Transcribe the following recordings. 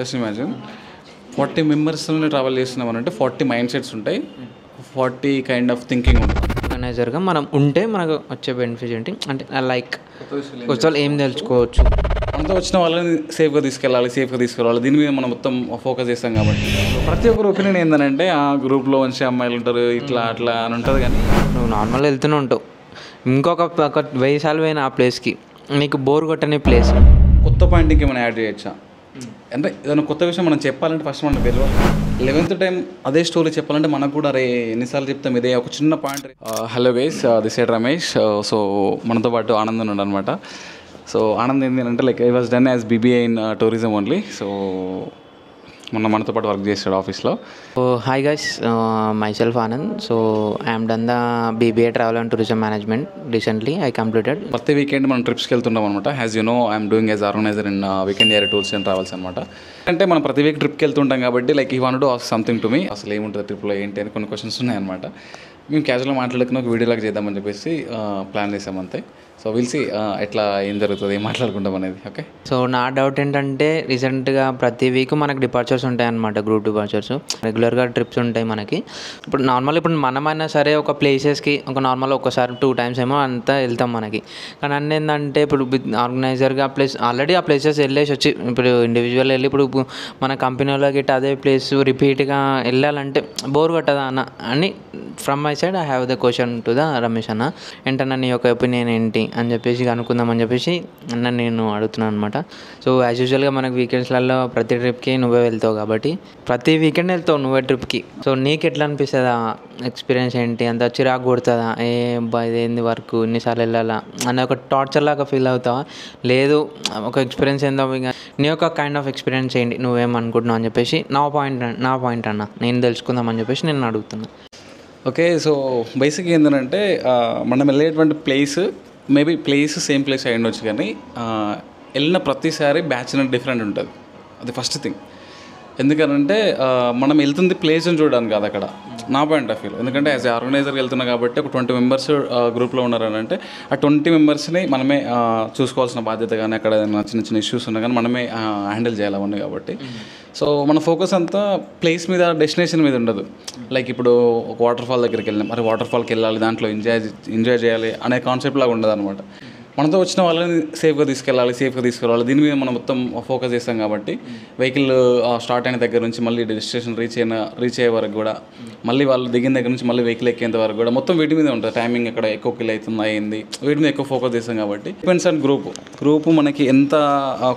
Just imagine 40 మెంబర్స్ని travel చేస్తున్నామనంటే 40 mind sets ఉంటాయి, 40 kind of thinking ఉంటుంది. ఆర్గనైజర్గా మనం ఉంటే మనకు వచ్చే బెనిఫిట్ ఏంటి అంటే లైక్ కొత్త ఏం తెలుసుకోవచ్చు, మనతో వచ్చిన వాళ్ళని సేఫ్గా తీసుకెళ్ళాలి, దీని మీద మనం మొత్తం ఫోకస్ చేస్తాం కాబట్టి ప్రతి ఒక్కరు ఒపీనియన్ ఏంటంటే ఆ గ్రూప్లో మంచి అమ్మాయిలు ఉంటారు ఇట్లా అట్లా అని ఉంటుంది. కానీ నువ్వు నార్మల్గా వెళ్తూనే ఉంటావు, ఇంకొక 1000 సార్లు పోయిన ఆ ప్లేస్కి నీకు బోర్ కొట్టని ప్లేస్, కొత్త పాయింట్ ఇంకేమైనా యాడ్ చేయొచ్చా అంటే ఏదైనా కొత్త విషయం మనం చెప్పాలంటే ఫస్ట్ మనకు తెలియాలి. 11th టైం అదే స్టోరీ చెప్పాలంటే మనకు కూడా అరే ఎన్నిసార్లు చెప్తాం ఇదే ఒక చిన్న point. Hello guys, this side Ramesh. So మనతో పాటు ఆనంద్ ఉన్నాడు అనమాట. సో ఆనంద్ ఏంటి అంటే like I was done as BBA in tourism only. So మనతో పాటు వర్క్ చేస్తాడు ఆఫీస్లో. So hi guys, myself Anand. So I'm done the BBA travel and tourism management recently I completed. ప్రతి వీకెండ్ మనం ట్రిప్స్కి వెళ్తుంటాం అనమాట. As you know I'm doing as organizer in weekend area tours and travels అనమాట. అంటే మనం ప్రతి week ట్రిప్కి వెళ్తుంటాం కాబట్టి like I want to ask something to me. అసలు ఏముంటుంది ట్రిప్లో ఏంటి అని కొన్ని క్వశ్చన్స్ ఉన్నాయన్నమాట. మేము క్యాజువల్గా మాట్లాడుకుని ఒక వీడియోలాగా చేద్దామని చెప్పేసి ప్లాన్ చేసాం అంతే. సో విల్సి ఎట్లా ఏం జరుగుతుంది, ఏం మాట్లాడుకుంటాం అనేది. ఓకే. సో నా డౌట్ ఏంటంటే రీసెంట్గా ప్రతి వీక్ మనకు డిపార్చర్స్ ఉంటాయి అన్నమాట, గ్రూప్ డిపార్చర్స్, రెగ్యులర్గా ట్రిప్స్ ఉంటాయి మనకి. ఇప్పుడు మనమైనా సరే ఒక ప్లేసెస్కి ఒక నార్మల్ ఒకసారి 2 times ఏమో అంతా వెళ్తాం మనకి. కానీ అన్నీ ఏంటంటే ఇప్పుడు ఆర్గనైజర్గా ఆల్రెడీ ఆ ప్లేసెస్ వెళ్ళేసి వచ్చి ఇప్పుడు ఇండివిజువల్ వెళ్ళి ఇప్పుడు మన కంపెనీలో గిట్ట అదే ప్లేస్ రిపీట్గా వెళ్ళాలంటే బోర్ కొట్టదా అన్న అని from my side I have the question to the Ramesh అన్న. ఏంటన్నా నీ యొక్క ఒపీనియన్ ఏంటి అని చెప్పేసి అనుకుందామని చెప్పేసి అన్న నేను అడుగుతున్నాను అనమాట. సో యాజ్ యూజువల్గా మనకు వీకెండ్స్లలో ప్రతి ట్రిప్కి నువ్వే వెళ్తావు కాబట్టి ప్రతి వీకెండ్ వెళ్తావు నువ్వే ట్రిప్కి. సో నీకు ఎట్లా అనిపిస్తుందా, ఎక్స్పీరియన్స్ ఏంటి, అంత చిరాకు కొడుతుందా, ఇదేంది వర్క్ ఇన్నిసార్లు వెళ్ళాలా అనే ఒక టార్చర్ లాగా ఫీల్ అవుతావా, లేదు ఒక ఎక్స్పీరియన్స్ ఏందో ఇంకా నీ యొక్క కైండ్ ఆఫ్ ఎక్స్పీరియన్స్ ఏంటి, నువ్వేమనుకుంటున్నావు అని చెప్పేసి నా పాయింట్ అన్న నేను తెలుసుకుందామని చెప్పేసి నేను అడుగుతున్నా. ఓకే. సో బేసిక్గా ఏంటంటే మనం వెళ్ళేటువంటి ప్లేస్ మేబీ సేమ్ ప్లేస్ అయి ఉండొచ్చు, కానీ వెళ్ళిన ప్రతిసారి బ్యాచ్ అనేది డిఫరెంట్ ఉంటుంది. అది ఫస్ట్ థింగ్. ఎందుకనంటే మనం వెళ్తుంది ప్లేస్ని చూడడానికి కాదు అక్కడ, నా పాయింట్ ఆఫ్ వ్యూ. ఎందుకంటే యాజ్ ఏ ఆర్గనైజర్కి వెళ్తున్నా కాబట్టి ఒక 20 members గ్రూప్లో ఉన్నారని అంటే ఆ 20 membersని మనమే చూసుకోవాల్సిన బాధ్యత, కానీ అక్కడ చిన్న చిన్న ఇష్యూస్ ఉన్నా కానీ మనమే హ్యాండిల్ చేయాలి అవన్నీ కాబట్టి. సో మన ఫోకస్ అంతా ప్లేస్ మీద, డెస్టినేషన్ మీద ఉండదు. లైక్ ఇప్పుడు ఒక వాటర్ ఫాల్ దగ్గరికి వెళ్ళాం, మరి వాటర్ ఫాల్కి వెళ్ళాలి, దాంట్లో ఎంజాయ్ చేయాలి అనే కాన్సెప్ట్ లాగా ఉండదు అనమాట. మనతో వచ్చిన వాళ్ళని సేఫ్గా తీసుకెళ్ళాలి, దీని మీద మనం మొత్తం ఫోకస్ చేస్తాం కాబట్టి వెహికల్ స్టార్ట్ అయిన దగ్గర నుంచి మళ్ళీ డెస్టినేషన్ రీచ్ అయ్యే వరకు కూడా, మళ్ళీ వాళ్ళు దిగిన దగ్గర నుంచి మళ్ళీ వెహికల్ ఎక్కేంత వరకు కూడా మొత్తం వీటి మీద ఉంటుంది. టైమింగ్ ఎక్కడ ఎక్కువ కిల్ అవుతుంది అయింది, వీటి మీద ఎక్కువ ఫోకస్ చేస్తాం కాబట్టి డిపెండ్స్ ఆన్ గ్రూప్ మనకి ఎంత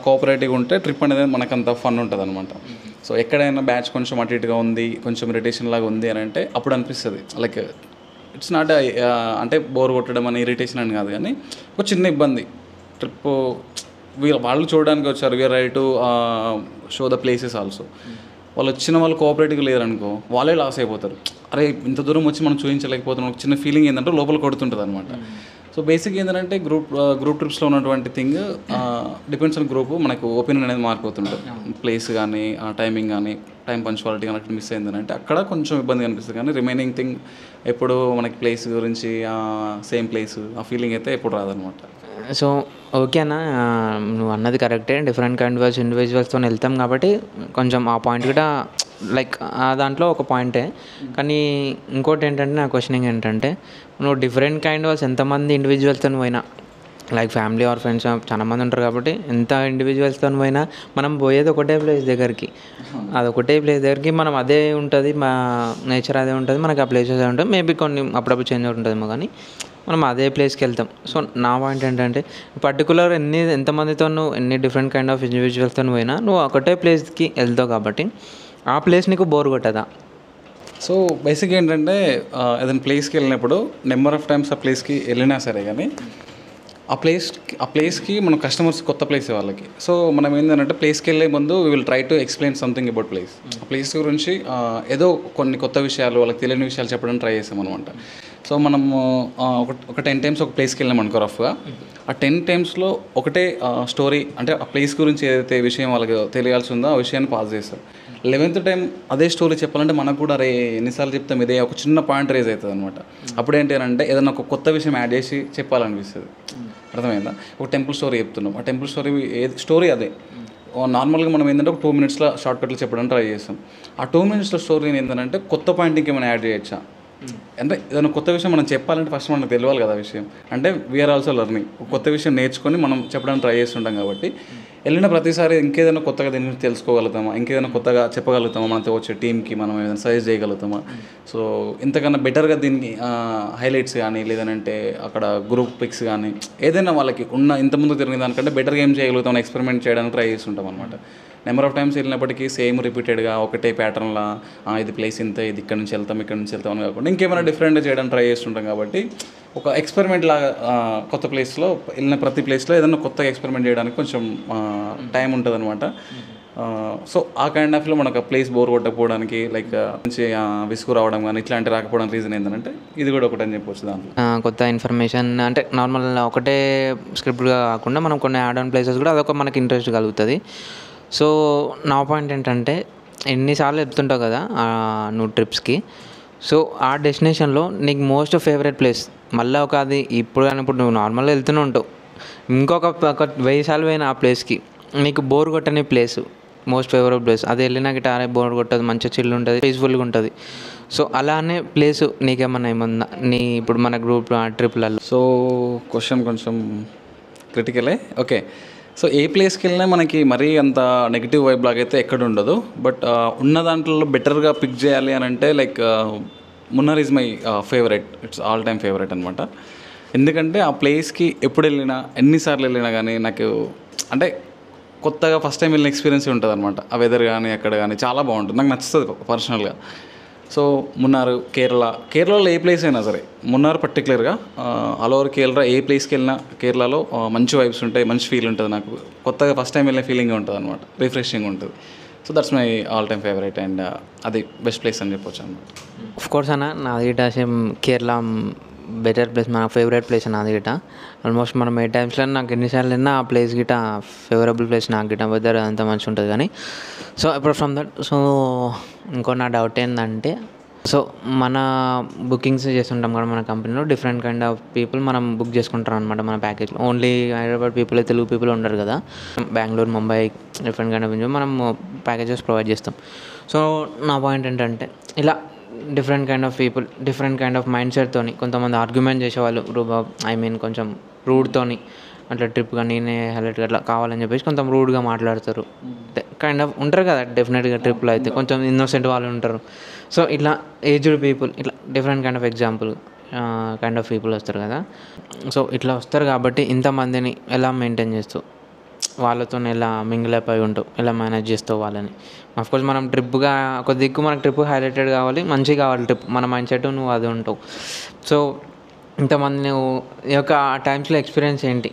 కోఆపరేటివ్గా ఉంటే ట్రిప్ అనేది మనకు అంత ఫన్ ఉంటుంది అనమాట. సో ఎక్కడైనా బ్యాచ్ కొంచెం అటు ఇటుగా ఉంది, కొంచెం ఇరిటేషన్ లాగా ఉంది అని అంటే అప్పుడు అనిపిస్తుంది లైక్ ఇట్స్ నాట్ అంటే బోర్ కొట్టడం అని, ఇరిటేషన్ అని కాదు, కానీ ఒక చిన్న ఇబ్బంది. ట్రిప్ వాళ్ళు చూడడానికి వచ్చారు, we're right to show the places also. వాళ్ళు వచ్చిన వాళ్ళు కోఆపరేటివ్గా లేరనుకో వాళ్ళే లాస్ అయిపోతారు. అరే ఇంత దూరం వచ్చి మనం చూపించలేకపోతున్నాం, ఒక చిన్న ఫీలింగ్ ఏంటంటే లోపల కొడుతుంటుంది అనమాట. సో బేసిక్ ఏంటంటే గ్రూప్ ట్రిప్స్లో ఉన్నటువంటి థింగ్ డిపెండ్స్ ఆన్ గ్రూప్. మనకు ఒపీనియన్ అనేది మారిపోతుంటుంది. ప్లేస్ కానీ టైమింగ్ కానీ టైం పంచువాలిటీ కానీ అక్కడ మిస్ అయిందని అక్కడ కొంచెం ఇబ్బంది అనిపిస్తుంది, కానీ రిమైనింగ్ థింగ్ ఎప్పుడు మనకి ప్లేస్ గురించి సేమ్ ప్లేస్ ఆ ఫీలింగ్ అయితే ఎప్పుడు రాదనమాట. సో ఓకేనా, నువ్వు అన్నది కరెక్టే. డిఫరెంట్ కైండ్ ఆఫ్ ఇండివిజువల్స్తో వెళ్తాం కాబట్టి కొంచెం ఆ పాయింట్ కూడా లైక్ ఆ దాంట్లో ఒక పాయింటే. కానీ ఇంకోటి ఏంటంటే నా క్వశ్చనింగ్ ఏంటంటే నువ్వు డిఫరెంట్ కైండ్ ఆఫ్ ఎంతమంది ఇండివిజువల్స్తో పోయినా లైక్ ఫ్యామిలీ ఆర్ ఫ్రెండ్స్ చాలా మంది ఉంటారు కాబట్టి ఎంత ఇండివిజువల్స్తో పోయినా మనం పోయేది ఒకటే ప్లేస్ దగ్గరికి, అది ఒకటే ప్లేస్ దగ్గరికి మనం అదే ఉంటుంది, మా నేచర్ అదే ఉంటుంది, మనకి ఆ ప్లేసెస్ అదే ఉంటుంది. మేబీ కొన్ని అప్పుడప్పుడు చేంజ్ ఉంటుందేమో కానీ మనం అదే ప్లేస్కి వెళ్తాం. సో నా పాయింట్ ఏంటంటే పర్టికులర్ ఎంతమందితో నువ్వు ఎన్ని డిఫరెంట్ కైండ్ ఆఫ్ ఇండివిజువల్స్తో పోయినా నువ్వు ఒకటే ప్లేస్కి వెళ్తావు కాబట్టి ఆ ప్లేస్ నీకు బోర్ కొట్టదా? సో బేసిక్గా ఏంటంటే ఏదైనా ప్లేస్కి వెళ్ళినప్పుడు నెంబర్ ఆఫ్ టైమ్స్ ఆ ప్లేస్కి వెళ్ళినా సరే కానీ ఆ ప్లేస్కి మనం కస్టమర్స్ కొత్త ప్లేస్ వాళ్ళకి. సో మనం ఏంటంటే ప్లేస్కి వెళ్ళే ముందు we will try to explain something about place. ఆ ప్లేస్ గురించి ఏదో కొన్ని కొత్త విషయాలు, వాళ్ళకి తెలియని విషయాలు చెప్పడానికి ట్రై చేసాం అనమాట. సో మనము ఒక 10 times ఒక ప్లేస్కి వెళ్ళాం అనుకో రఫ్గా, ఆ 10 timesలో ఒకటే స్టోరీ అంటే ఆ ప్లేస్ గురించి ఏదైతే విషయం వాళ్ళకి తెలియాల్సి ఉందో ఆ విషయాన్ని పాస్ చేస్తారు. 11th time అదే స్టోరీ చెప్పాలంటే మనకు కూడా అరే ఎన్నిసార్లు చెప్తాం ఇదే ఒక చిన్న పాయింట్ రేజ్ అవుతుంది అనమాట. అప్పుడు ఏంటి అంటే ఏదైనా ఒక కొత్త విషయం యాడ్ చేసి చెప్పాలనిపిస్తుంది. అర్థమైందా? ఒక టెంపుల్ స్టోరీ చెప్తున్నాం, ఆ టెంపుల్ స్టోరీ అదే నార్మల్గా మనం ఏంటంటే ఒక 2 మినిట్స్లో షార్ట్ కట్లు చెప్పడానికి ట్రై చేస్తాం. ఆ 2 మినిట్స్లో స్టోరీని ఏంటంటే కొత్త పాయింట్ ఇంకేమైనా యాడ్ చేయొచ్చా, అంటే ఏదైనా కొత్త విషయం మనం చెప్పాలంటే ఫస్ట్ మనకు తెలియాలి కదా విషయం. అంటే వీఆర్ ఆల్సో లెర్నింగ్. కొత్త విషయం నేర్చుకొని మనం చెప్పడానికి ట్రై చేస్తుంటాం కాబట్టి వెళ్ళిన ప్రతిసారి ఇంకేదైనా కొత్తగా దీని గురించి తెలుసుకోగలుగుతామా, ఇంకేదైనా కొత్తగా చెప్పగలుగుతామా, మనతో వచ్చే టీంకి మనం ఏదైనా సజెస్ట్ చేయగలుగుతామా. సో ఇంతకన్నా బెటర్గా దీనికి హైలైట్స్ కానీ లేదంటే అక్కడ గ్రూప్ పిక్స్ కానీ ఏదైనా వాళ్ళకి ఉన్న ఇంతకుముందు తిరిగిన దానికంటే బెటర్గా ఏం చేయగలుగుతాం ఎక్స్పెరిమెంట్ చేయడానికి ట్రై చేస్తుంటాం అనమాట. నెంబర్ ఆఫ్ టైమ్స్ వెళ్ళినప్పటికీ సేమ్ రిపీటెడ్గా ఒకటే ప్యాటర్న్లా ఇది ప్లేస్ ఇంత, ఇది ఇక్కడ నుంచి వెళ్తాం ఇక్కడ నుంచి వెళ్తాం అని కాకుండా ఇంకేమైనా డిఫరెంట్గా చేయడానికి ట్రై చేస్తుంటాం కాబట్టి ఒక ఎక్స్పెరిమెంట్ లాగా కొత్త ప్లేస్లో వెళ్ళిన ప్రతి ప్లేస్లో ఏదైనా కొత్తగా ఎక్స్పెరిమెంట్ చేయడానికి కొంచెం టైం ఉంటుంది అనమాట. సో ఆ కైండ్ ఆఫ్లో మనకు ప్లేస్ బోర్ కొట్టకపోవడానికి లైక్ మంచి విసుగు రావడం కానీ ఇట్లాంటి రాకపోవడానికి రీజన్ ఏంటంటే ఇది కూడా ఒకటి అని చెప్పొచ్చు. దాంట్లో కొత్త ఇన్ఫర్మేషన్ అంటే నార్మల్ ఒకటే స్క్రిప్ట్గా కాకుండా మనం కొన్ని యాడ్ ఆన్ ప్లేసెస్ కూడా అదొక మనకి ఇంట్రెస్ట్ కలుగుతుంది. సో నా పాయింట్ ఏంటంటే ఎన్నిసార్లు వెళ్తుంటావు కదా నువ్వు ట్రిప్స్కి, సో ఆ డెస్టినేషన్లో నీకు మోస్ట్ ఫేవరెట్ ప్లేస్ మళ్ళీ ఒక అది ఇప్పుడు కానీ ఇప్పుడు నువ్వు నార్మల్గా వెళ్తూనే ఉంటావు, ఇంకొక 1000 సార్లు పోయిన ఆ ప్లేస్కి నీకు బోర్ కొట్టని ప్లేస్ మోస్ట్ ఫేవరెట్ ప్లేస్ అది వెళ్ళినా గిటారే బోర్ కొట్టదు, మంచిగా చిల్ ఉంటుంది, పీస్ఫుల్గా ఉంటుంది. సో అలానే ప్లేసు నీకేమన్నా ఏమన్నా నీ ఇప్పుడు మన గ్రూప్ ట్రిప్లలో. సో క్వశ్చన్ కొంచెం క్రిటికలే. ఓకే, సో ఏ ప్లేస్కి వెళ్ళినా మనకి మరీ అంత నెగిటివ్ వైబ్ లాగా అయితే ఎక్కడ ఉండదు. బట్ ఉన్న దాంట్లో బెటర్గా పిక్ చేయాలి అని అంటే like Munnar is my favourite, it's all time favourite అనమాట. ఎందుకంటే ఆ ప్లేస్కి ఎప్పుడు వెళ్ళినా ఎన్నిసార్లు వెళ్ళినా కానీ నాకు అంటే కొత్తగా ఫస్ట్ టైం వెళ్ళిన ఎక్స్పీరియన్స్ ఉంటుంది అనమాట. ఆ వెదర్ కానీ అక్కడ కానీ చాలా బాగుంటుంది, నాకు నచ్చుతుంది పర్సనల్గా. సో మున్నార్, కేరళలో ఏ ప్లేస్ అయినా సరే మున్నార్ పర్టికులర్గా ఆల్ ఓవర్ కేరళ ఏ ప్లేస్కి వెళ్ళినా కేరళలో మంచి వైబ్స్ ఉంటాయి, మంచి ఫీల్ ఉంటుంది. నాకు కొత్తగా ఫస్ట్ టైం వెళ్ళే ఫీలింగ్ ఉంటుంది అనమాట, రిఫ్రెషింగ్ ఉంటుంది. So that's my all time favourite and అది బెస్ట్ ప్లేస్ అని చెప్పొచ్చు అనమాట. ఆఫ్ కోర్స్ అన్న నాది గిట సేమ్ కేరళ బెటర్ ప్లేస్, మన ఫేవరెట్ ప్లేస్ నాది గిట. ఆల్మోస్ట్ మనం ఏ టైమ్స్లో నాకు ఎన్నిసార్లు వెళ్ళినా ఆ ప్లేస్ గిట ఫేవరబుల్ ప్లేస్ నాకు గిట, వెదర్ అంత మంచిగా ఉంటుంది. కానీ సో అప్రాట్ ఫ్రమ్ దట్ సో ఇంకో నా డౌట్ ఏంటంటే సో మన బుకింగ్స్ చేస్తుంటాం కదా మన కంపెనీలో, డిఫరెంట్ కైండ్ ఆఫ్ పీపుల్ మనం బుక్ చేసుకుంటాం అనమాట మన ప్యాకేజ్లో. Only Hyderabad people, Telugu people ఉండరు కదా, Bengaluru, Mumbai different kind of మనం ప్యాకేజెస్ ప్రొవైడ్ చేస్తాం. సో నా పాయింట్ ఏంటంటే ఇలా different kind of people, different kind of mind సెట్తోని కొంతమంది ఆర్గ్యుమెంట్ చేసేవాళ్ళు కొంచెం రూడ్తోని అట్లా ట్రిప్గా నేనే హైలైట్గా అట్లా కావాలని చెప్పేసి కొంచెం రూడ్గా మాట్లాడతారు. కైండ్ ఆఫ్ ఉంటారు కదా డెఫినెట్గా ట్రిప్లో అయితే కొంచెం ఇన్నోసెంట్ వాళ్ళు ఉంటారు. సో ఇట్లా ఏజ్డ్ పీపుల్, ఇట్లా different kind of example kind of people వస్తారు కదా. సో ఇట్లా వస్తారు కాబట్టి ఇంతమందిని ఎలా మెయింటైన్ చేస్తూ వాళ్ళతో ఎలా మింగిల్ అయిపోయి ఉంటావు, ఎలా మేనేజ్ చేస్తావు వాళ్ళని. అఫ్కోర్స్ మనం ట్రిప్గా ఒక దిక్కు మనకు ట్రిప్ హైలైటెడ్ కావాలి, మంచిగా కావాలి ట్రిప్, మన మైండ్ సెట్ నువ్వు అది ఉంటావు. సో ఇంతమంది నువ్వు ఈ యొక్క ఆ టైమ్స్లో ఎక్స్పీరియన్స్ ఏంటి,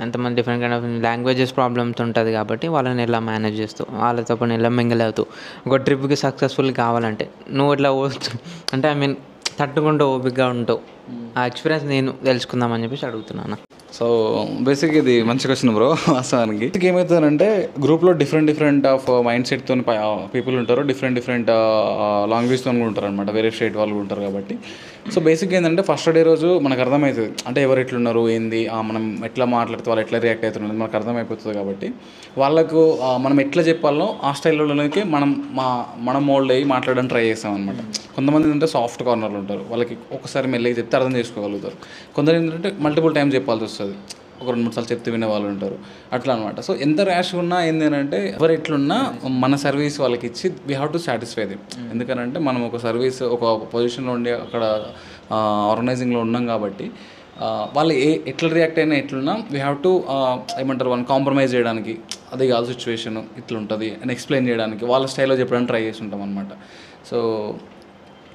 ఎంతమంది different kind of languages problems ఉంటుంది కాబట్టి వాళ్ళని ఎలా మేనేజ్ చేస్తావు, వాళ్ళతో పాటు ఎలా మింగిల్ అవుతావు. ఒక ట్రిప్కి సక్సెస్ఫుల్ కావాలంటే నువ్వు ఇట్లా అంటే తట్టుకుంటూ ఓపికగా ఉంటావు. ఆ ఎక్స్పీరియన్స్ నేను తెలుసుకుందామని చెప్పేసి అడుగుతున్నాను. సో బేసిక్ ఇది మంచి క్వశ్చన్ బ్రో. వాస్తవానికి ఏమవుతుందంటే గ్రూప్లో డిఫరెంట్ ఆఫ్ మైండ్ సెట్తో పీపుల్ ఉంటారు, డిఫరెంట్ లాంగ్వేజ్తో కూడా ఉంటారు అనమాట, వేరే స్టేట్ వాళ్ళు ఉంటారు కాబట్టి. సో బేసిక్ ఏంటంటే ఫస్ట్ డే రోజు మనకు అర్థమవుతుంది అంటే ఎవరు ఎట్లున్నారు ఏంది, మనం ఎట్లా మాట్లాడితే వాళ్ళు ఎట్లా రియాక్ట్ అవుతున్నారు మనకు అర్థమైపోతుంది. కాబట్టి వాళ్ళకు మనం ఎట్లా చెప్పాలో ఆ స్టైల్లోకి మనం మోల్డ్ అయ్యి మాట్లాడడానికి ట్రై చేస్తాం అనమాట. కొంతమంది ఏంటంటే సాఫ్ట్ కార్నర్లు ఉంటారు, వాళ్ళకి ఒకసారి మెల్లగా చెప్తే అర్థం చేసుకోగలుగుతారు. కొందరు ఏంటంటే మల్టిపుల్ టైమ్స్ చెప్పాల్సి వస్తుంది, ఒక 2-3 సార్లు చెప్తే వినే వాళ్ళు ఉంటారు, అట్లా అనమాట. సో ఎంత ర్యాష్ ఉన్నా ఏంటంటే ఎవరు ఎట్లున్నా మన సర్వీస్ వాళ్ళకి ఇచ్చి we have to satisfy them. ఎందుకంటే మనం ఒక సర్వీస్ ఒక పొజిషన్లో ఉండి అక్కడ ఆర్గనైజింగ్లో ఉన్నాం కాబట్టి వాళ్ళు ఎట్లా రియాక్ట్ అయినా ఎట్లున్నా వీ హ్యావ్ టు ఏమంటారు వాళ్ళని కాంప్రమైజ్ చేయడానికి, అది కాదు సిచ్యువేషన్ ఇట్లా ఉంటుంది అని ఎక్స్ప్లెయిన్ చేయడానికి వాళ్ళ స్టైల్లో చెప్పడానికి ట్రై చేసి ఉంటాం అనమాట. సో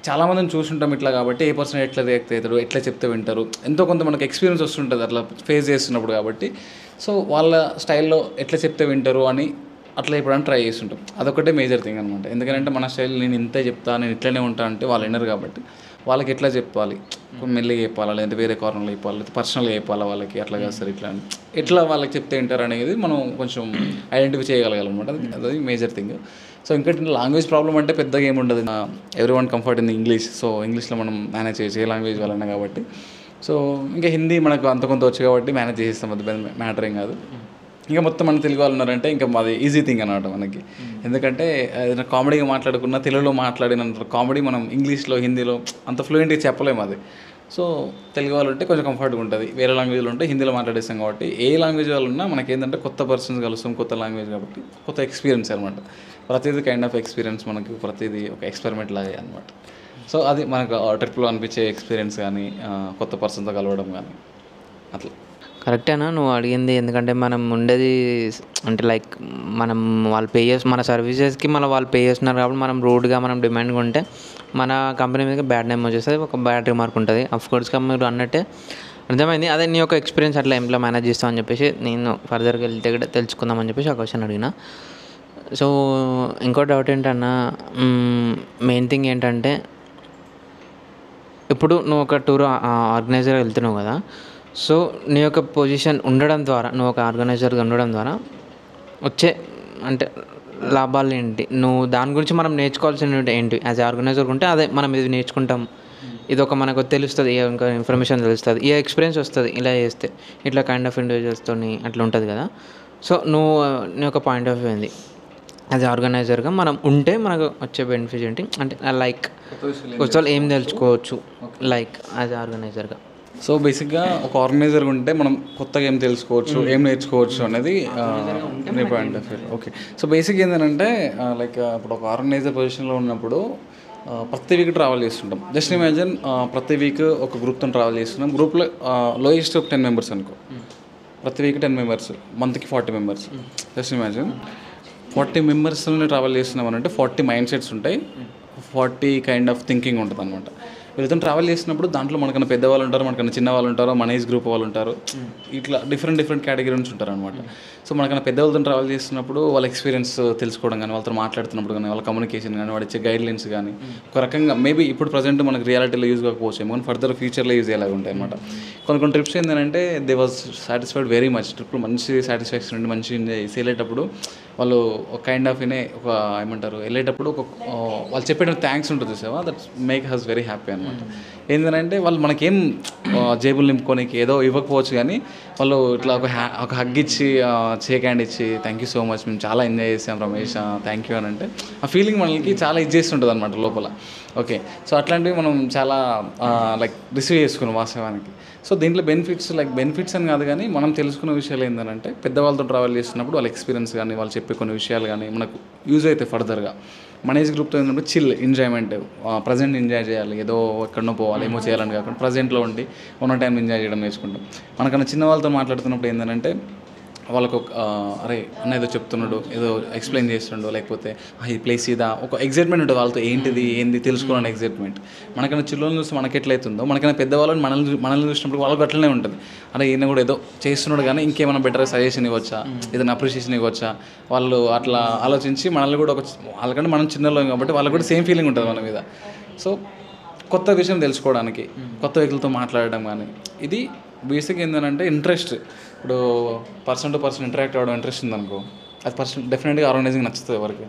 చాలామందిని చూసుంటాం ఇట్లా కాబట్టి ఏ పర్సన్ ఎట్లా రియాక్ట్ అవుతారు, ఎట్లా చెప్తే వింటారు, ఎంతో కొంత మనకు ఎక్స్పీరియన్స్ వస్తుంటుంది అట్లా ఫేస్ చేస్తున్నప్పుడు. కాబట్టి సో వాళ్ళ స్టైల్లో ఎట్లా చెప్తే వింటారు అని అట్లా చెప్పడానికి ట్రై చేస్తుంటాం. అదొకటే మేజర్ థింగ్ అనమాట. ఎందుకంటే మన స్టైల్ నేను ఇంతే చెప్తా, నేను ఇట్లనే ఉంటా అంటే వాళ్ళు వినరు. కాబట్టి వాళ్ళకి ఎట్లా చెప్పాలి, మెల్లిగా చెప్పాలా, లేదంటే వేరే కార్నర్లో చెప్పాలి, లేకపోతే పర్సనల్గా చెప్పాలా వాళ్ళకి, అట్లా కాదు సార్ ఇట్లా ఎట్లా వాళ్ళకి చెప్తే వింటారు అనేది మనం కొంచెం ఐడెంటిఫై చేయగలగాలన్నమాట. అది మేజర్ థింగ్. సో ఇంకా లాంగ్వేజ్ ప్రాబ్లం అంటే పెద్దగా ఏముండదు, every one comfort in English. So ఇంగ్లీష్లో మనం మేనేజ్ చేయొచ్చు ఏ లాంగ్వేజ్ వాళ్ళన్నా కాబట్టి. సో ఇంకా హిందీ మనకు అంత కొంత వచ్చు కాబట్టి మేనేజ్ చేసేస్తాం, అది మ్యాటర్ ఏం కాదు. ఇంకా మొత్తం మన తెలుగు వాళ్ళు ఉన్నారంటే ఇంకా మాది ఈజీ థింగ్ అనమాట మనకి. ఎందుకంటే ఏదైనా కామెడీగా మాట్లాడుకున్నా తెలుగులో మాట్లాడినంత కామెడీ మనం ఇంగ్లీష్లో హిందీలో అంత ఫ్లూయెంట్గా చెప్పలేము అది. సో తెలుగు వాళ్ళు ఉంటే కొంచెం కంఫర్ట్గా ఉంటుంది. వేరే లాంగ్వేజ్లో ఉంటే హిందీలో మాట్లాడేస్తాం కాబట్టి ఏ లాంగ్వేజ్ వాళ్ళు ఉన్నా మనకి ఏంటంటే కొత్త పర్సన్స్ కలుస్తాం, కొత్త లాంగ్వేజ్ కాబట్టి కొత్త ఎక్స్పీరియన్స్ అనమాట. ప్రతిదీ కైండ్ ఆఫ్ ఎక్స్పీరియన్స్ మనకి, ప్రతిదీ ఒక ఎక్స్పెరిమెంట్ లాగే అనమాట. సో అది మనకు ట్రిప్లో అనిపించే ఎక్స్పీరియన్స్ కానీ, కొత్త పర్సన్తో కలవడం కానీ అట్లా. కరెక్టేనా నువ్వు అడిగింది? ఎందుకంటే మనం ఉండేది అంటే లైక్ మనం వాళ్ళు పే చేసి మన సర్వీసెస్కి వాళ్ళు పే చేస్తున్నారు కాబట్టి మనం రూడ్గా మనం డిమాండ్గా ఉంటే మన కంపెనీ మీద బ్యాడ్ నేమ్ వచ్చేస్తుంది, ఒక బ్యాడ్ రిమార్క్ ఉంటుంది. అఫ్కోర్స్గా మీరు అన్నట్టే అర్థమైంది. అదే నీ యొక్క ఎక్స్పీరియన్స్ అట్లా ఎంప్లాయ్ మేనేజ్ చేస్తామని చెప్పేసి నేను ఫర్దర్గా వెళ్తే కూడా తెలుసుకుందామని చెప్పేసి ఒక క్వశ్చన్ అడిగిన. సో ఇంకో డౌట్ ఏంటన్నా, మెయిన్ థింగ్ ఏంటంటే ఇప్పుడు నువ్వు ఒక టూర్ ఆర్గనైజర్గా వెళ్తున్నావు కదా, సో నీ యొక్క పొజిషన్ ఉండడం ద్వారా, నువ్వు ఒక ఆర్గనైజర్గా ఉండడం ద్వారా వచ్చే అంటే లాభాలు ఏంటి, నువ్వు దాని గురించి మనం నేర్చుకోవాల్సినవి ఏంటి? యాజ్ ఏ ఆర్గనైజర్ ఉంటే అదే మనం ఇది నేర్చుకుంటాం, ఇది ఒక మనకు తెలుస్తుంది, ఇంకా ఇన్ఫర్మేషన్ తెలుస్తుంది, ఏ ఎక్స్పీరియన్స్ వస్తుంది ఇలా చేస్తే, ఇట్లా కైండ్ ఆఫ్ ఇండివిజువల్స్తో అట్లా ఉంటుంది కదా. సో నువ్వు నీ యొక్క పాయింట్ ఆఫ్ వ్యూ ఏంది యాజ్ ఆర్గనైజర్గా మనం ఉంటే మనకు వచ్చే బెనిఫిట్ ఏంటి? అంటే లైక్ కొత్త ఏం తెలుసుకోవచ్చు లైక్ యాజ్ ఆర్గనైజర్గా. సో బేసిక్గా ఒక ఆర్గనైజర్గా ఉంటే మనం కొత్తగా ఏం తెలుసుకోవచ్చు, ఏం నేర్చుకోవచ్చు అనేది నీ point of view. Okay, so basic ఏంటంటే లైక్ ఇప్పుడు ఒక ఆర్గనైజర్ పొజిషన్లో ఉన్నప్పుడు ప్రతి వీక్ ట్రావెల్ చేస్తుంటాం. జస్ట్ ఇమాజిన్ ప్రతి వీక్ ఒక గ్రూప్తో ట్రావెల్ చేస్తున్నాం. గ్రూప్లో లోయెస్ట్ 10 మెంబర్స్ అనుకో, ప్రతి వీక్ 10 మెంబర్స్, మంత్కి 40 మెంబర్స్. జస్ట్ ఇమాజిన్ 40 మెంబర్స్ని ట్రావెల్ చేస్తున్నాం అని అంటే 40 మైండ్ సెట్స్ ఉంటాయి, 40 కైండ్ ఆఫ్ థింకింగ్ ఉంటుంది అనమాట. వీళ్ళతో ట్రావెల్ చేసినప్పుడు దాంట్లో మనకన్నా పెద్దవాళ్ళు ఉంటారు, మనకన్నా చిన్న వాళ్ళు ఉంటారు, మన ఏజ్ గ్రూప్ వాళ్ళు ఉంటారు, ఇట్లా డిఫరెంట్ కేటగిరీ నుంచి ఉంటారు అనమాట. సో మనకన్నా పెద్దవాళ్ళతో ట్రావెల్ చేస్తున్నప్పుడు వాళ్ళ ఎక్స్పీరియన్స్ తెలుసుకోవడం కానీ, వాళ్ళతో మాట్లాడుతున్నప్పుడు కానీ, వాళ్ళ కమ్యూనికేషన్ కానీ, వాడు ఇచ్చే గైడ్లైన్స్ కానీ ఒక రకంగా మేబీ ఇప్పుడు ప్రజెంట్ మనకు రియాలిటీలో యూజ్ కాకపోవచ్చు, కానీ ఫర్దర్ ఫ్యూచర్లో యూజ్ అయ్యేలాగా ఉంటాయి అనమాట. కొన్ని ట్రిప్స్ ఏంటంటే they was satisfied very much. ట్రిప్లో మంచి సాటిస్ఫాక్షన్ ఉండి మంచి ఎంజాయ్ వెళ్ళేటప్పుడు వాళ్ళు ఒక కైండ్ ఆఫ్ ఒక ఏమంటారు వెళ్ళేటప్పుడు ఒక వాళ్ళు చెప్పేట థ్యాంక్స్ ఉంటుంది చూసావా, that make has very happy అనమాట. ఏంటంటే వాళ్ళు మనకేం జేబులు నింపుకోనికి ఏదో ఇవ్వకపోవచ్చు, కానీ వాళ్ళు ఇట్లా ఒక హగ్ ఇచ్చి షేక్ హ్యాండ్ ఇచ్చి థ్యాంక్ యూ సో మచ్, మేము చాలా ఎంజాయ్ చేసాం రమేష్, థ్యాంక్ యూ అని అంటే ఆ ఫీలింగ్ మనకి చాలా ఇచ్చేస్తుంటుంది అనమాట లోపల. ఓకే, సో అట్లాంటివి మనం చాలా లైక్ రిసీవ్ చేసుకున్నాం వాస్తవానికి. సో దీంట్లో బెనిఫిట్స్ అని కాదు, కానీ మనం తెలుసుకున్న విషయాలు ఏంటంటే పెద్దవాళ్ళతో ట్రావెల్ చేస్తున్నప్పుడు వాళ్ళ ఎక్స్పీరియన్స్ కానీ, వాళ్ళు చెప్పే కొన్ని విషయాలు కానీ మనకు యూజ్ అవుతాయి ఫర్దర్గా. మన ఏజ్ గ్రూప్తో ఏంటంటే చిల్ ఎంజాయ్మెంట్, ప్రజెంట్ ఎంజాయ్ చేయాలి, ఏదో ఎక్కడనో పోవాలి ఏమో చేయాలని కాకుండా ప్రజెంట్లో ఉండి ఉన్న టైం ఎంజాయ్ చేయడం నేర్చుకుంటాం. మనకన్నా చిన్న వాళ్ళతో మాట్లాడుతున్నప్పుడు ఏంటంటే వాళ్ళకు అరే అన్న ఏదో చెప్తున్నాడు, ఏదో ఎక్స్ప్లెయిన్ చేస్తుండో, లేకపోతే ఈ ప్లేస్ ఇదా ఒక ఎగ్జైట్మెంట్ ఉంటుంది వాళ్ళతో, ఏంది తెలుసుకోవాలని ఎగ్జైట్మెంట్. మనకన్నా చిల్లని చూస్తే మనకి ఎట్లయితుందో, మనకన్నా పెద్దవాళ్ళని మనల్ని చూసినప్పుడు వాళ్ళకి అట్లనే ఉంటుంది. అరే ఈయన కూడా ఏదో చేస్తున్నాడు కానీ ఇంకేమైనా బెటర్ సజెషన్ ఇవ్వచ్చా, ఏదైనా అప్రిషియేషన్ ఇవ్వచ్చా, వాళ్ళు అట్లా ఆలోచించి మనల్ని కూడా వాళ్ళకంటే మనం చిన్నలో కాబట్టి వాళ్ళకి కూడా సేమ్ ఫీలింగ్ ఉంటుంది మన మీద. సో కొత్త విషయం తెలుసుకోవడానికి, కొత్త వ్యక్తులతో మాట్లాడడం కానీ, ఇది బేసిక్ ఏంటంటే ఇంట్రెస్ట్. ఇప్పుడు పర్సన్ టు పర్సన్ ఇంటరాక్ట్ అవ్వడం ఇంట్రెస్ట్ ఉందనుకో, అది డెఫినెట్గా ఆర్గనైజింగ్ నచ్చుతుంది ఎవరికి.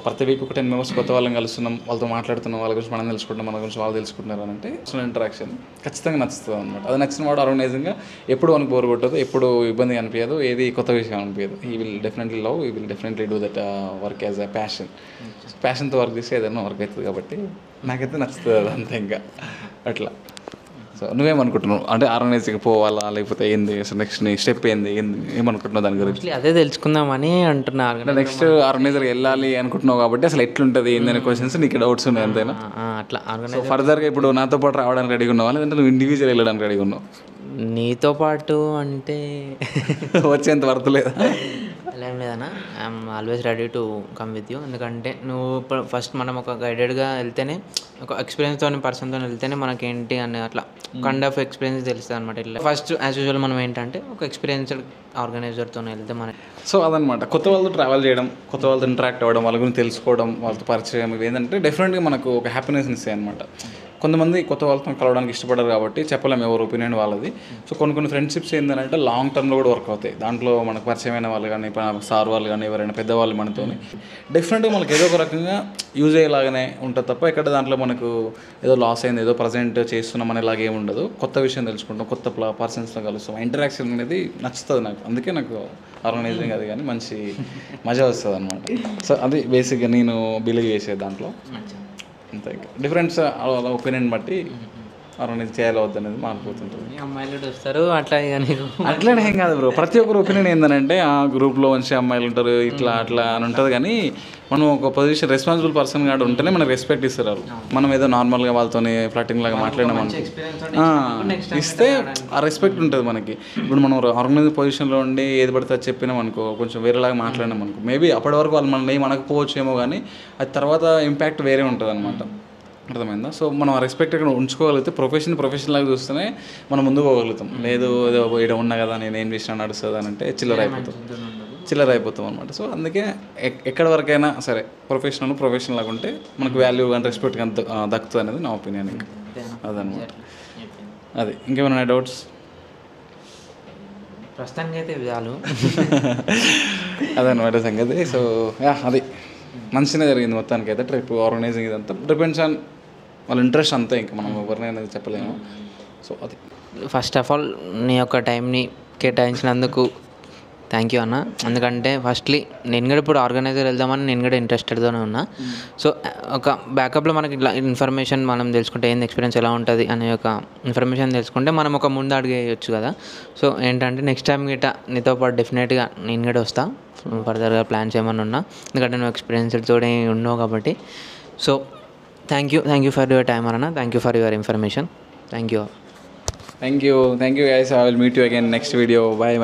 ప్రతి వీక్ ఒక 10 మెంబర్స్ కొత్త వాళ్ళని కలుస్తున్నాం, వాళ్ళతో మాట్లాడుతున్నాం, వాళ్ళ గురించి మనం తెలుసుకుంటాం, మన గురించి వాళ్ళు తెలుసుకుంటున్నారు అని అంటే పర్సనల్ ఇంటరాక్షన్ ఖచ్చితంగా నచ్చుతుంది అనమాట. అది నచ్చిన వాడు ఆర్గనైజింగ్గా ఎప్పుడు మనకు బోర్ కొట్టదు, ఎప్పుడు ఇబ్బంది అనిపించదు, ఏది కొత్త విషయం అనిపించదు. He will definitely do that work as a ప్యాషన్తో వర్క్ చేస్తే ఏదైనా వర్క్ అవుతుంది. కాబట్టి నాకైతే నచ్చుతుంది అదంతా. ఇంకా అట్లా. సో నువ్వేమనుకుంటున్నావు అంటే ఆర్గనైజింగ్ పోవాలా లేకపోతే ఏంది, నెక్స్ట్ నీ స్టెప్ ఏమనుకుంటున్నావు దాని గురించి? అదే తెలుసుకుందామని అంటున్నా. నెక్స్ట్ ఆర్గనైజర్కి వెళ్ళాలి అనుకుంటున్నావు కాబట్టి అసలు ఎట్లుంటుంది ఏందని క్వశ్చన్స్ నీకు డౌట్స్ ఉన్నాయి అంతేనా? అట్లా ఆర్గనైజర్ ఫర్దర్గా ఇప్పుడు నాతో పాటు రావడానికి రెడీగా ఉన్నావా, లేదంటే నువ్వు ఇండివిజువల్ వెళ్ళడానికి రెడీగా ఉన్నావు? నీతో పాటు అంటే వచ్చేంత వర్త్ లేదా? అలా ఏం లేదన్నా, I'm always ready to come with you. ఎందుకంటే నువ్వు ఇప్పుడు ఫస్ట్ మనం ఒక గైడెడ్గా వెళ్తేనే, ఒక ఎక్స్పీరియన్స్తో పర్సన్తో వెళ్తేనే మనకేంటి అని అట్లా కైండ్ ఆఫ్ ఎక్స్పీరియన్స్ తెలుస్తుంది అనమాట. ఇట్లా ఫస్ట్ యాజ్ యూజువల్ మనం ఏంటంటే ఒక ఎక్స్పీరియన్స్డ్ ఆర్గనైజర్తో వెళ్తే మనకి సో అదనమాట. కొత్త వాళ్ళతో ట్రావెల్ చేయడం, కొత్త వాళ్ళతో ఇంటరాక్ట్ అవ్వడం, వాళ్ళ గురించి తెలుసుకోవడం, వాళ్ళతో పరిచయం, ఇవి ఏంటంటే డెఫినెట్గా మనకు ఒక హ్యాపీనెస్ని ఇస్తాయి అనమాట. కొంతమంది కొత్త వాళ్ళతో కలవడానికి ఇష్టపడరు కాబట్టి చెప్పలేము ఎవరు ఒపీనియన్ వాళ్ళది. సో కొన్ని ఫ్రెండ్షిప్స్ ఏంటంటే లాంగ్ టర్మ్లో కూడా వర్క్ అవుతాయి. దాంట్లో మనకు పరిచయమైన వాళ్ళు కానీ సార్ వాళ్ళు కానీ ఎవరైనా పెద్దవాళ్ళు మనతో డెఫినెట్గా మనకి ఏదో ఒక రకంగా యూజ్ అయ్యేలాగానే ఉంటుంది తప్ప ఎక్కడ దాంట్లో మనకు ఏదో లాస్ అయింది ఏదో ప్రజెంట్ చేస్తున్నాం అనేలాగా ఏమి ఉండదు. కొత్త విషయం తెలుసుకుంటాం, కొత్త పర్సన్స్తో కలుస్తాం, ఇంటరాక్షన్ అనేది నచ్చుతుంది నాకు. అందుకే నాకు ఆర్గనైజింగ్ అది కానీ మంచి మజా వస్తుంది అనమాట. సో అది బేసిక్గా నేను బిలీవ్ చేసేది దాంట్లో. అంతే డిఫరెన్స్ ఒపీనియన్ బట్టి ఆర్గనైజ్ చేయాలి వద్దు అనేది మారిపోతుంటుంది. అమ్మాయిలు వస్తారు అట్లా అట్లనే ఏం కాదు బ్రో. ప్రతి ఒక్కరు ఒపీనియన్ ఏంటంటే ఆ గ్రూప్లో మంచి అమ్మాయిలు ఉంటారు ఇట్లా అట్లా అని ఉంటుంది. కానీ మనం ఒక పొజిషన్ రెస్పాన్సిబుల్ పర్సన్ కాదు ఉంటేనే మనకు రెస్పెక్ట్ ఇస్తారు వాళ్ళు. మనం ఏదో నార్మల్గా వాళ్ళతో ఫ్లటింగ్ లాగా మాట్లాడినాం ఇస్తే ఆ రెస్పెక్ట్ ఉంటుంది మనకి. ఇప్పుడు మనం ఆర్గనైజ్ పొజిషన్లో ఉండి ఏది పడితే అది చెప్పినాం అనుకో, కొంచెం వేరేలాగా మాట్లాడినాం అనుకో, మేబీ అప్పటి వరకు వాళ్ళు మనల్ని మనకపోవచ్చేమో కానీ అది తర్వాత ఇంపాక్ట్ వేరే ఉంటుంది అనమాట. అర్థమైందా? సో మనం ఆ రెస్పెక్ట్ ఇక్కడ ఉంచుకోగలిగితే ప్రొఫెషన్ లాగా చూస్తేనే మనం ముందుకు పోగలుగుతాం. లేదు ఏదో ఇక్కడ ఉన్నా కదా నేను ఏం చేసినా నడుస్తుంది అని అంటే చిల్లర అయిపోతాం అనమాట. సో అందుకే ఎక్కడి వరకైనా సరే ప్రొఫెషన్ లాగా ఉంటే మనకు వాల్యూ కానీ రెస్పెక్ట్ కానీ దక్కుతుంది అనేది నా ఒపీనియన్. ఇంకా అదనమాట. అది ఇంకేమైనా డౌట్స్? ప్రస్తుతానికి అయితే చాలు. అదనమాట సంగతి. సో అది మంచిగా జరిగింది మొత్తానికి అయితే ట్రిప్ ఆర్గనైజింగ్ ఇదంతా డిపెండ్స్ ఆన్ వాళ్ళ ఇంట్రెస్ట్ అంతే. ఇంకా మనం ఎవరినైనా చెప్పలేము. సో అది ఫస్ట్ ఆఫ్ ఆల్ నీ యొక్క టైంని కేటాయించినందుకు థ్యాంక్ యూ అన్న. ఎందుకంటే ఫస్ట్లీ నేను కూడా ఇప్పుడు ఆర్గనైజర్ వెళ్దామని నేను కూడా ఇంట్రెస్టెడ్తోనే ఉన్నా. సో ఒక బ్యాకప్లో మనకి ఇట్లా ఇన్ఫర్మేషన్ మనం తెలుసుకుంటే ఏంది ఎక్స్పీరియన్స్ ఎలా ఉంటుంది అనే ఒక ఇన్ఫర్మేషన్ తెలుసుకుంటే మనం ఒక ముందు అడిగేయచ్చు కదా. సో ఏంటంటే నెక్స్ట్ టైం గిట్ట నీతో పాటు డెఫినెట్గా నేను కూడా వస్తా. ఫర్దర్గా ప్లాన్స్ ఏమైనా ఉన్నా, ఎందుకంటే నువ్వు ఎక్స్పీరియన్స్తో ఉన్నావు కాబట్టి. So thank you for your time అన్న. Thank you for your information. Thank you guys. I will meet you again next video. Bye.